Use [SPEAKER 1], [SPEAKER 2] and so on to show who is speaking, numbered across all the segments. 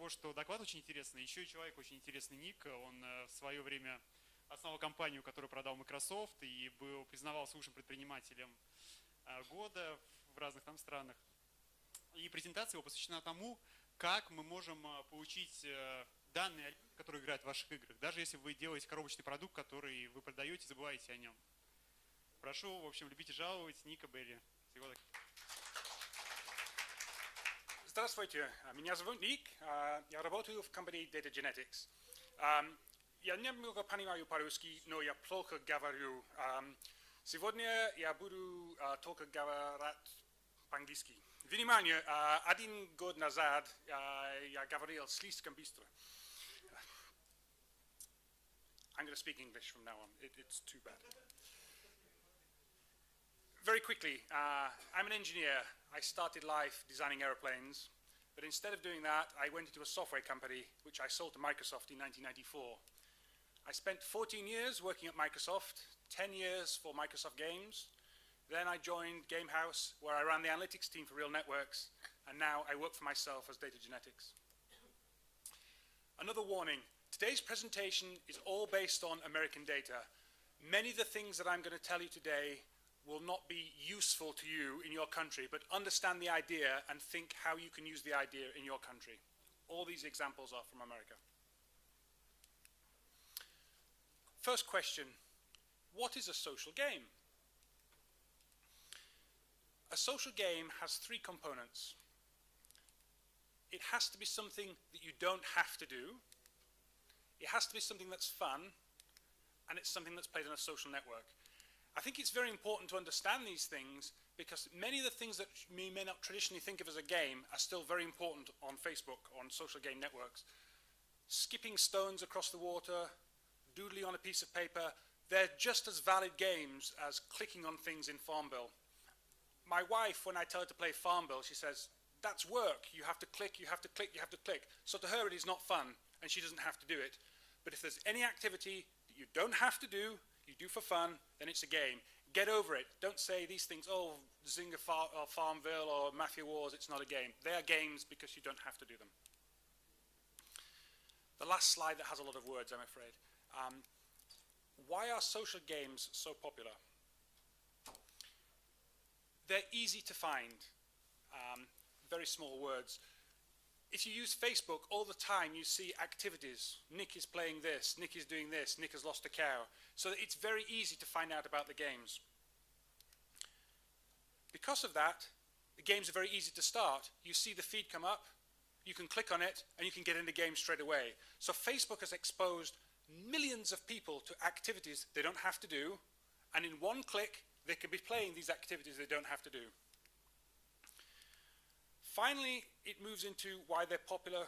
[SPEAKER 1] того, что доклад очень интересный, еще и человек очень интересный, Ник. Он в свое время основал компанию, которую продал Microsoft, и признавался лучшим предпринимателем года в разных там странах. И презентация его посвящена тому, как мы можем получить данные, которые играют в ваших играх, даже если вы делаете коробочный продукт, который вы продаете, забываете о нем. Прошу, в общем, любите жаловать, Ника Берри. Всего так.
[SPEAKER 2] Здравствуйте, меня зовут Ник, я работаю в компании Data Genetics. Я немного понимаю по-русски, но я плохо говорю. Сегодня я буду только говорить по-английски. Внимание, 1 год назад я говорил слишком быстро. I'm going to speak English from now on. It's too bad. Very quickly, I'm an engineer. I started life designing airplanes, but instead of doing that, I went into a software company, which I sold to Microsoft in 1994. I spent 14 years working at Microsoft, 10 years for Microsoft Games. Then I joined Gamehouse, where I ran the analytics team for Real Networks, and now I work for myself as Data Genetics. Another warning, today's presentation is all based on American data. Many of the things that I'm going to tell you today will not be useful to you in your country, but understand the idea and think how you can use the idea in your country. All these examples are from America. First question, what is a social game? A social game has 3 components. It has to be something that you don't have to do. It has to be something that's fun, and it's something that's played on a social network. I think it's very important to understand these things because many of the things that we may not traditionally think of as a game are still very important on Facebook, on social game networks. Skipping stones across the water, doodling on a piece of paper, they're just as valid games as clicking on things in Farmville. My wife, when I tell her to play Farmville, she says, that's work. You have to click, you have to click, you have to click. So to her it is not fun, and she doesn't have to do it. But if there's any activity that you don't have to do, you do for fun, then it's a game. Get over it. Don't say these things, oh, Zynga or Farmville or Mafia Wars, it's not a game. They are games because you don't have to do them. The last slide that has a lot of words, I'm afraid. Why are social games so popular? They're easy to find. Very small words. If you use Facebook all the time, you see activities. Nick is playing this, Nick is doing this, Nick has lost a cow. So it's very easy to find out about the games. Because of that, the games are very easy to start. You see the feed come up, you can click on it, and you can get in the game straight away. So Facebook has exposed millions of people to activities they don't have to do, and in one click, they can be playing these activities they don't have to do. Finally, it moves into why they're popular,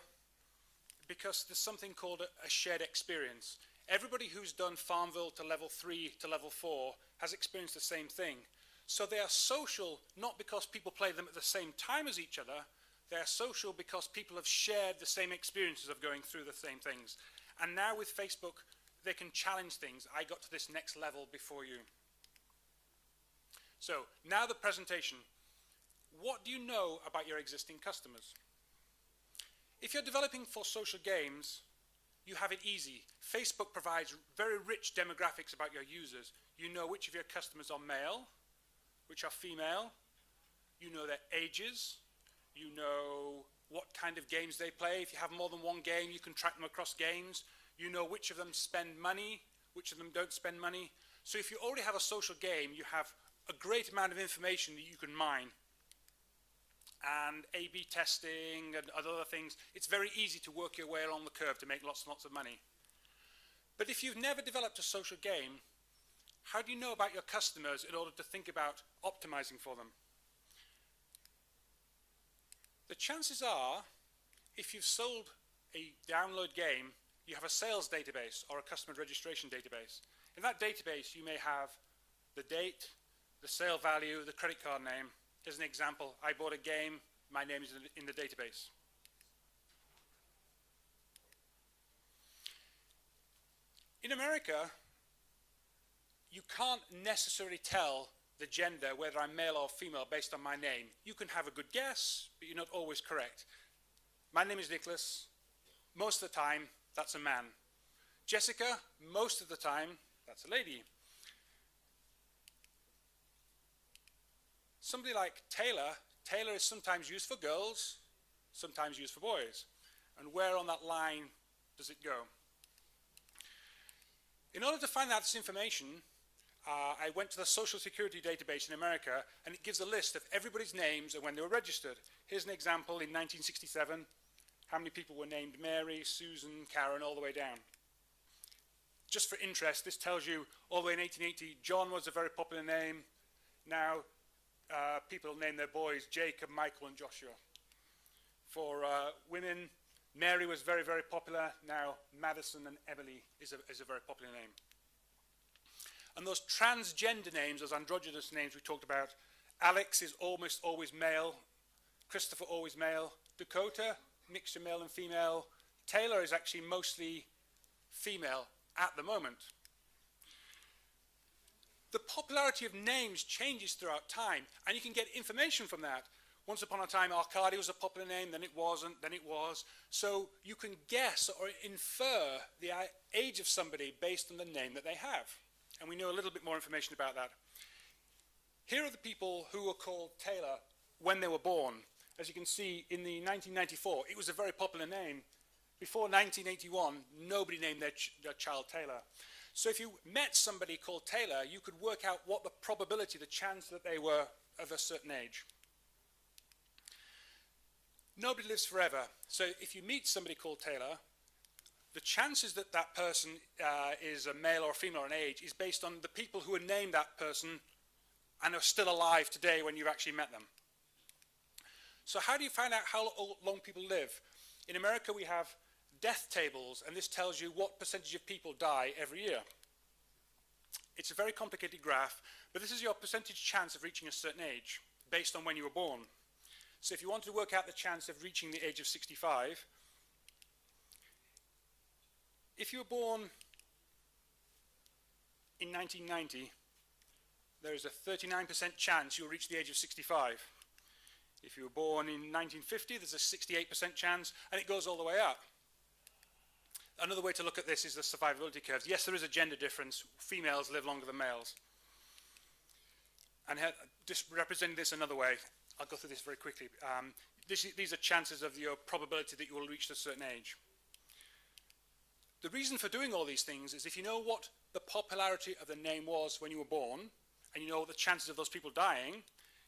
[SPEAKER 2] because there's something called a shared experience. Everybody who's done Farmville to level 3 to level 4 has experienced the same thing. So they are social not because people play them at the same time as each other, they are social because people have shared the same experiences of going through the same things. And now with Facebook, they can challenge things. I got to this next level before you. So now the presentation. What do you know about your existing customers? If you're developing for social games, you have it easy. Facebook provides very rich demographics about your users. You know which of your customers are male, which are female. You know their ages. You know what kind of games they play. If you have more than one game, you can track them across games. You know which of them spend money, which of them don't spend money. So if you already have a social game, you have a great amount of information that you can mine. And A/B testing and other things, it's very easy to work your way along the curve to make lots and lots of money. But if you've never developed a social game, how do you know about your customers in order to think about optimizing for them? The chances are, if you've sold a download game, you have a sales database or a customer registration database. In that database, you may have the date, the sale value, the credit card name. Here's an example. I bought a game. My name is in the database. In America, you can't necessarily tell the gender, whether I'm male or female, based on my name. You can have a good guess, but you're not always correct. My name is Nicholas. most of the time, that's a man. Jessica, most of the time, that's a lady. Somebody like Taylor, Taylor is sometimes used for girls, sometimes used for boys. And where on that line does it go? In order to find out this information, I went to the Social Security database in America, and it gives a list of everybody's names and when they were registered. Here's an example in 1967. How many people were named Mary, Susan, Karen, all the way down. Just for interest, this tells you all the way in 1880, John was a very popular name. Now, people name their boys Jacob, Michael, and Joshua. For women, Mary was very, very popular. Now, Madison and Emily is a very popular name. And those transgender names, those androgynous names we talked about, Alex is almost always male, Christopher always male, Dakota, mixture male and female, Taylor is actually mostly female at the moment. The popularity of names changes throughout time, and you can get information from that. Once upon a time, Arcady was a popular name, then it wasn't, then it was. So you can guess or infer the age of somebody based on the name that they have. And we know a little bit more information about that. Here are the people who were called Taylor when they were born. As you can see, in the 1994, it was a very popular name. Before 1981, nobody named their child Taylor. So if you met somebody called Taylor, you could work out what the probability, the chance that they were of a certain age. Nobody lives forever. So if you meet somebody called Taylor, the chances that that person is a male or a female in age is based on the people who had named that person and are still alive today when you've actually met them. So how do you find out how long people live? In America, we have death tables, and this tells you what percentage of people die every year. It's a very complicated graph, but this is your percentage chance of reaching a certain age based on when you were born. So if you want to work out the chance of reaching the age of 65, if you were born in 1990, there is a 39% chance you'll reach the age of 65. If you were born in 1950, there's a 68% chance, and it goes all the way up. Another way to look at this is the survivability curves. Yes, there is a gender difference. Females live longer than males. And just representing this another way, I'll go through this very quickly. These are chances of your probability that you will reach a certain age. The reason for doing all these things is if you know what the popularity of the name was when you were born, and you know the chances of those people dying,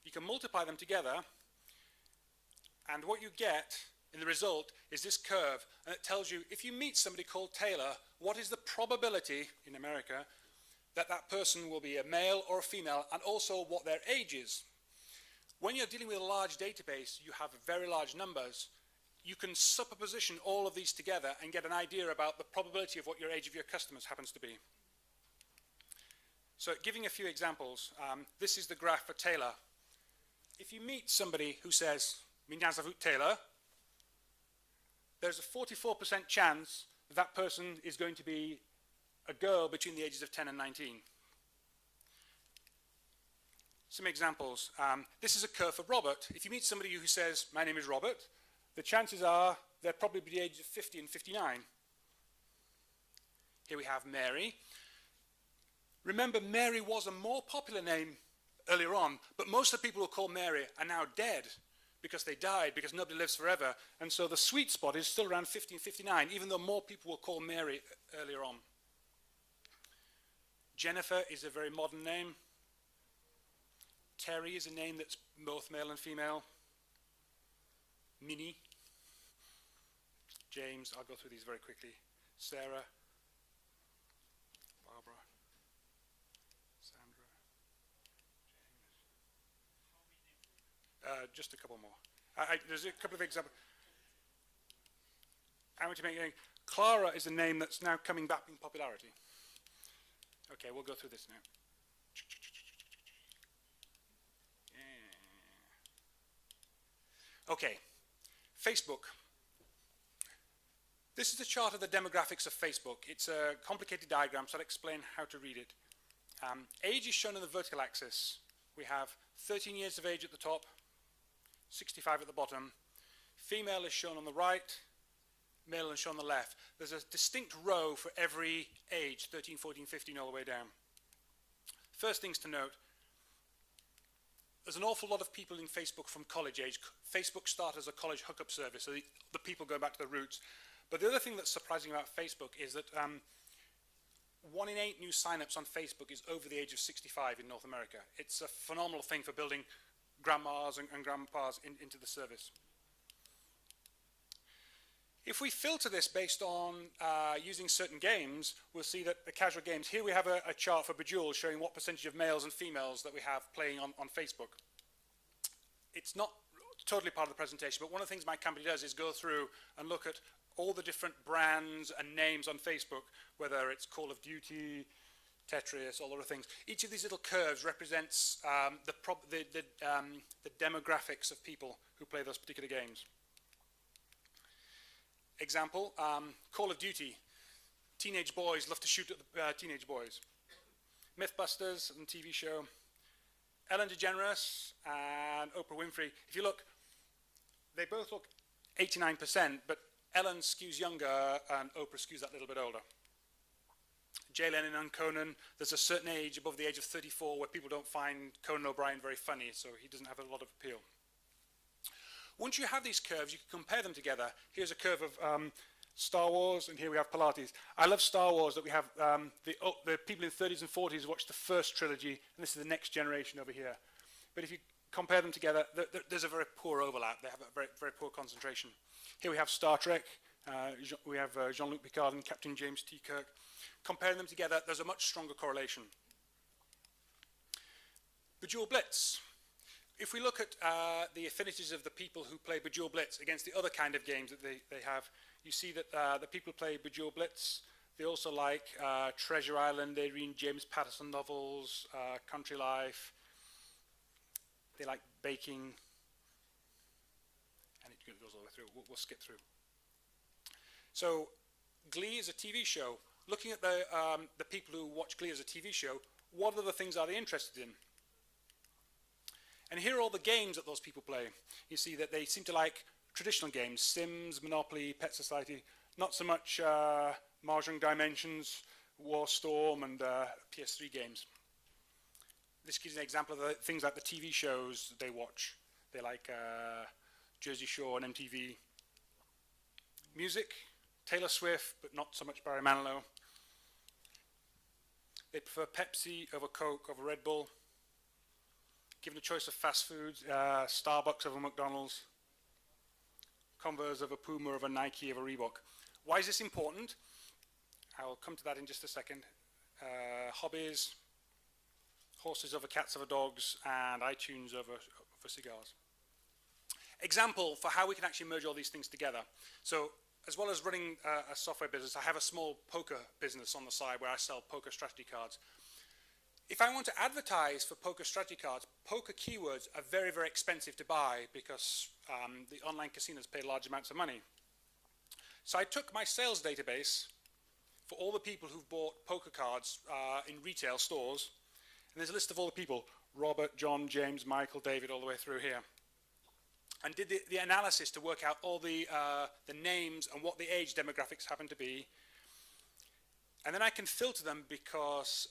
[SPEAKER 2] you can multiply them together, and what you get in the result is this curve, and it tells you if you meet somebody called Taylor, what is the probability in America that that person will be a male or a female, and also what their age is. When you're dealing with a large database, you have very large numbers. You can superposition all of these together and get an idea about the probability of what your age of your customers happens to be. So giving a few examples, this is the graph for Taylor. If you meet somebody who says, "Mnie nazywa Taylor," there's a 44% chance that person is going to be a girl between the ages of 10 and 19. Some examples. This is a curve for Robert. If you meet somebody who says, "My name is Robert," the chances are they're probably the age of 50 and 59. Here we have Mary. Remember, Mary was a more popular name earlier on, but most of the people who call Mary are now dead because they died, because nobody lives forever. And so the sweet spot is still around 50 and 59, even though more people will call Mary earlier on. Jennifer is a very modern name. Terry is a name that's both male and female. Minnie. James, I'll go through these very quickly. Sarah. Barbara. Sandra. James. Just a couple more. There's a couple of examples. I want to make a Clara is a name that's now coming back in popularity. Okay, we'll go through this now. Okay, Facebook. This is a chart of the demographics of Facebook. It's a complicated diagram, so I'll explain how to read it. Age is shown on the vertical axis. We have 13 years of age at the top, 65 at the bottom. Female is shown on the right, male and shown on the left. There's a distinct row for every age, 13, 14, 15, all the way down. First things to note, there's an awful lot of people in Facebook from college age. Facebook started as a college hookup service, so the people go back to their roots. But the other thing that's surprising about Facebook is that 1 in 8 new signups on Facebook is over the age of 65 in North America. It's a phenomenal thing for building grandmas and grandpas into the service. If we filter this based on using certain games, we'll see that the casual games, here we have a chart for Bejeweled showing what percentage of males and females that we have playing on Facebook. It's not totally part of the presentation, but one of the things my company does is go through and look at all the different brands and names on Facebook, whether it's Call of Duty, Tetris, all the other things. Each of these little curves represents the demographics of people who play those particular games. Example, Call of Duty. Teenage boys love to shoot at the teenage boys. Mythbusters and TV show. Ellen DeGeneres and Oprah Winfrey. If you look, they both look 89%, but Ellen skews younger and Oprah skews that little bit older. Jay Leno and Conan, there's a certain age above the age of 34 where people don't find Conan O'Brien very funny, so he doesn't have a lot of appeal. Once you have these curves, you can compare them together. Here's a curve of Star Wars, and here we have Pilates. I love Star Wars that we have the people in 30s and 40s watch the first trilogy, and this is the next generation over here. But if you compare them together, there's a very poor overlap. They have a very, very poor concentration. Here we have Star Trek. We have Jean-Luc Picard and Captain James T. Kirk. Comparing them together, there's a much stronger correlation. Bejeweled Blitz. If we look at the affinities of the people who play Bejeweled Blitz against the other kind of games that they have, you see that the people who play Bejeweled Blitz, they also like Treasure Island, they read James Patterson novels, Country Life, they like baking, and it goes all the way through. We'll skip through. So Glee is a TV show. Looking at the people who watch Glee as a TV show, what other things are they interested in? And here are all the games that those people play. You see that they seem to like traditional games, Sims, Monopoly, Pet Society, not so much Mahjong Dimensions, War Storm, and PS3 games. This gives an example of the things like the TV shows they watch. They like Jersey Shore and MTV. Music, Taylor Swift, but not so much Barry Manilow. They prefer Pepsi over Coke over Red Bull. Given a choice of fast foods, Starbucks over McDonald's, Converse over Puma over Nike over Reebok. Why is this important? I'll come to that in just a second. Hobbies, horses over cats over dogs, and iTunes over cigars. Example for how we can actually merge all these things together. So as well as running a software business, I have a small poker business on the side where I sell poker strategy cards. If I want to advertise for poker strategy cards, poker keywords are very, very expensive to buy because the online casinos pay large amounts of money. So I took my sales database for all the people who've bought poker cards in retail stores, and there's a list of all the people, Robert, John, James, Michael, David, all the way through here, and did the analysis to work out all the names and what the age demographics happen to be. And then I can filter them because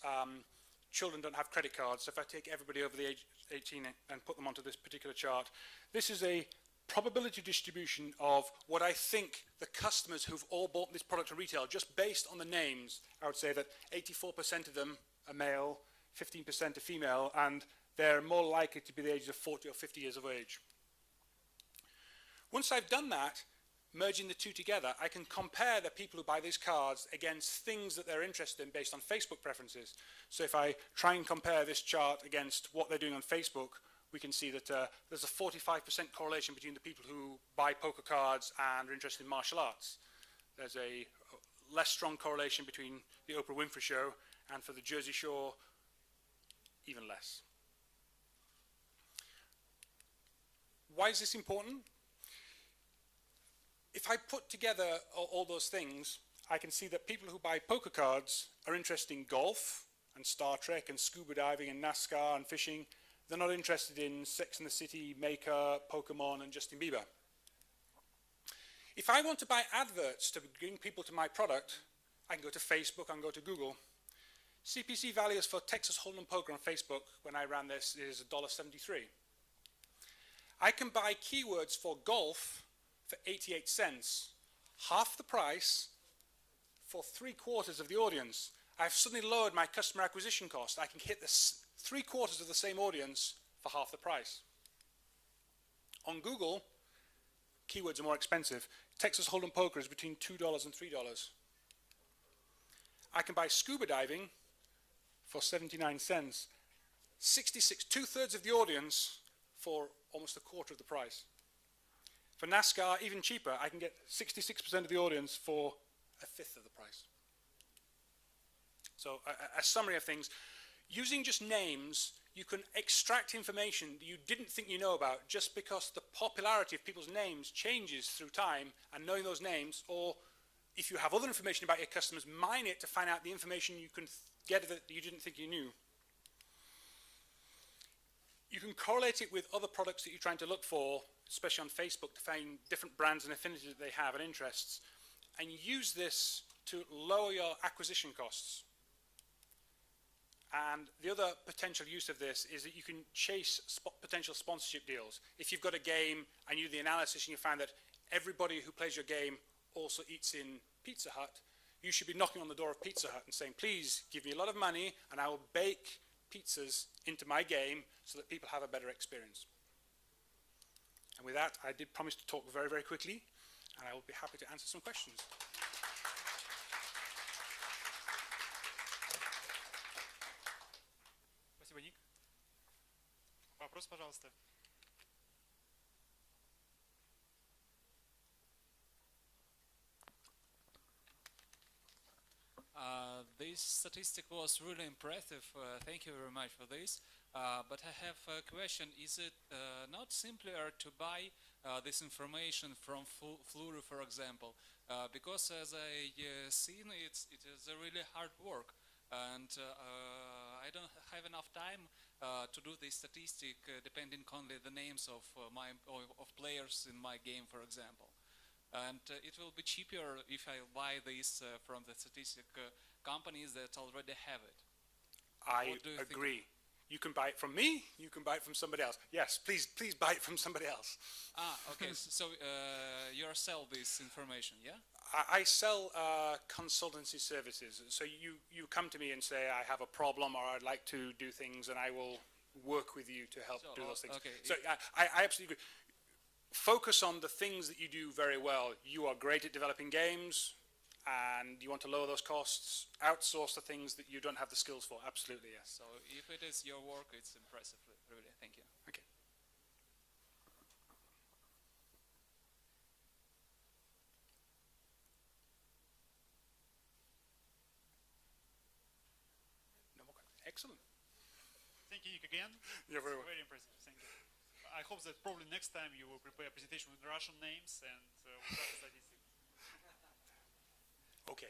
[SPEAKER 2] children don't have credit cards. So if I take everybody over the age 18 and put them onto this particular chart, this is a probability distribution of what I think the customers who've all bought this product at retail, just based on the names, I would say that 84% of them are male, 15% are female, and they're more likely to be the age of 40 or 50 years of age. Once I've done that, merging the two together, I can compare the people who buy these cards against things that they're interested in based on Facebook preferences. So if I try and compare this chart against what they're doing on Facebook, we can see that there's a 45% correlation between the people who buy poker cards and are interested in martial arts. There's a less strong correlation between the Oprah Winfrey Show and for the Jersey Shore, even less. Why is this important? If I put together all those things, I can see that people who buy poker cards are interested in golf and Star Trek and scuba diving and NASCAR and fishing. They're not interested in Sex and the City, Makeup, Pokemon, and Justin Bieber. If I want to buy adverts to bring people to my product, I can go to Facebook, I can go to Google. CPC values for Texas Hold'em Poker on Facebook, when I ran this, is $1.73. I can buy keywords for golf for 88 cents, half the price for 3/4 of the audience. I've suddenly lowered my customer acquisition cost. I can hit the 3/4 of the same audience for half the price. On Google, keywords are more expensive. Texas Hold'em Poker is between $2 and $3. I can buy scuba diving for 79 cents. 66, 2/3 of the audience for almost 1/4 of the price. For NASCAR, even cheaper, I can get 66% of the audience for 1/5 of the price. So a summary of things. Using just names, you can extract information that you didn't think you know about just because the popularity of people's names changes through time, and knowing those names, or if you have other information about your customers, mine it to find out the information you can get that you didn't think you knew. You can correlate it with other products that you're trying to look for, especially on Facebook, to find different brands and affinities that they have and interests, and use this to lower your acquisition costs. And the other potential use of this is that you can chase potential sponsorship deals. If you've got a game and you do the analysis and you find that everybody who plays your game also eats in Pizza Hut, you should be knocking on the door of Pizza Hut and saying, please give me a lot of money and I will bake pizzas into my game so that people have a better experience. And with that, I did promise to talk very, very quickly, and I will be happy to answer some questions.
[SPEAKER 1] Спасибо, Ник. Вопрос, пожалуйста.
[SPEAKER 3] This statistic was really impressive. Thank you very much for this. But I have a question. Is it not simpler to buy this information from Flurry, for example? Because as I seen, it is a really hard work, and I don't have enough time to do this statistic depending only the names of of players in my game, for example. And it will be cheaper if I buy this from the statistic companies that already have it.
[SPEAKER 2] I agree. You can buy it from me, you can buy it from somebody else. Yes, please buy it from somebody else.
[SPEAKER 3] Okay. So you sell this information, yeah?
[SPEAKER 2] I sell consultancy services. So you come to me and say, I have a problem or I'd like to do things, and I will work with you to help do those things.
[SPEAKER 3] Okay.
[SPEAKER 2] So I absolutely agree. Focus on the things that you do very well. You are great at developing games, and you want to lower those costs. Outsource the things that you don't have the skills for. Absolutely, yes.
[SPEAKER 3] So if it is your work, it's impressive, really. Thank you.
[SPEAKER 2] Okay. No more questions. Excellent.
[SPEAKER 1] Thank you, Nick, again.
[SPEAKER 2] You're very welcome.
[SPEAKER 1] Very impressive. Thank you. I hope that probably next time you will prepare a presentation with Russian names and with Russian statistics.
[SPEAKER 2] Okay.